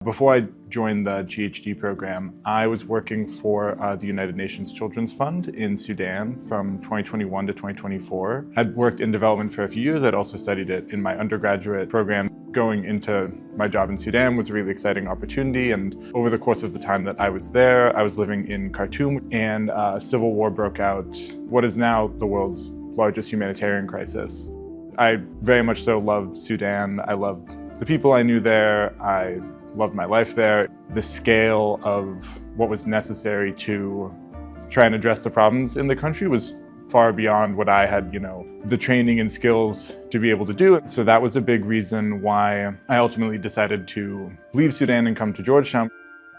Before I joined the GHD program, I was working for the United Nations Children's Fund in Sudan from 2021 to 2024. I'd worked in development for a few years. I'd also studied it in my undergraduate program. Going into my job in Sudan was a really exciting opportunity, and over the course of the time that I was there, I was living in Khartoum, and a civil war broke out, what is now the world's largest humanitarian crisis. I very much so loved Sudan. I loved the people I knew there. I loved my life there. The scale of what was necessary to try and address the problems in the country was far beyond what I had, the training and skills to be able to do. So that was a big reason why I ultimately decided to leave Sudan and come to Georgetown.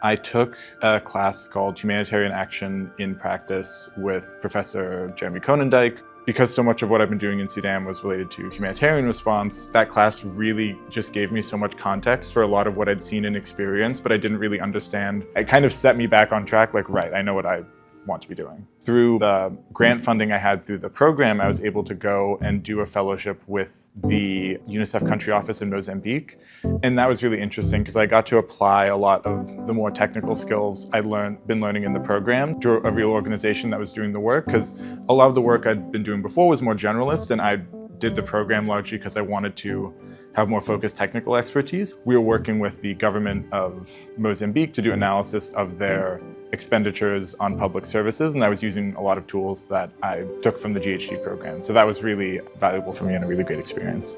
I took a class called Humanitarian Action in Practice with Professor Jeremy Konendijk. Because so much of what I've been doing in Sudan was related to humanitarian response, that class really just gave me so much context for a lot of what I'd seen and experienced, but I didn't really understand. It kind of set me back on track, like, right, I know what I want to be doing. Through the grant funding I had through the program, I was able to go and do a fellowship with the UNICEF country office in Mozambique. And that was really interesting because I got to apply a lot of the more technical skills I'd been learning in the program to a real organization that was doing the work, because a lot of the work I'd been doing before was more generalist, and I did the program largely because I wanted to have more focused technical expertise. We were working with the government of Mozambique to do analysis of their expenditures on public services, and I was using a lot of tools that I took from the GHD program. So that was really valuable for me and a really great experience.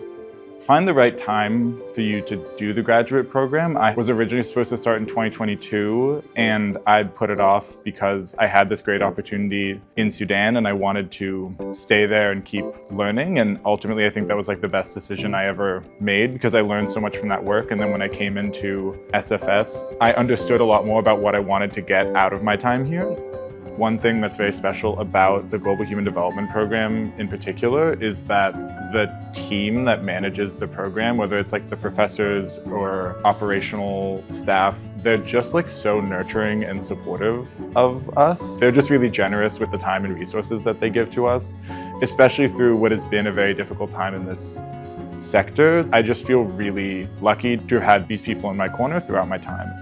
Find the right time for you to do the graduate program. I was originally supposed to start in 2022, and I put it off because I had this great opportunity in Sudan and I wanted to stay there and keep learning. And ultimately, I think that was like the best decision I ever made because I learned so much from that work. And then when I came into SFS, I understood a lot more about what I wanted to get out of my time here. One thing that's very special about the Global Human Development Program in particular is that the team that manages the program, whether it's like the professors or operational staff, they're just like so nurturing and supportive of us. They're just really generous with the time and resources that they give to us, especially through what has been a very difficult time in this sector. I just feel really lucky to have had these people in my corner throughout my time.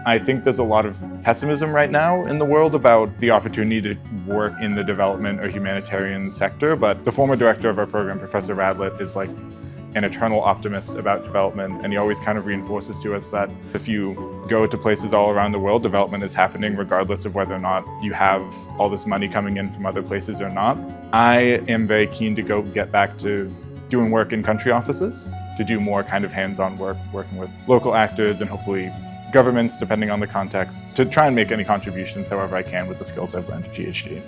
I think there's a lot of pessimism right now in the world about the opportunity to work in the development or humanitarian sector, but the former director of our program, Professor Radlett, is like an eternal optimist about development, and he always kind of reinforces to us that if you go to places all around the world, development is happening regardless of whether or not you have all this money coming in from other places or not. I am very keen to go get back to doing work in country offices, to do more kind of hands-on work, working with local actors and hopefully governments, depending on the context, to try and make any contributions however I can with the skills I've learned at GHD.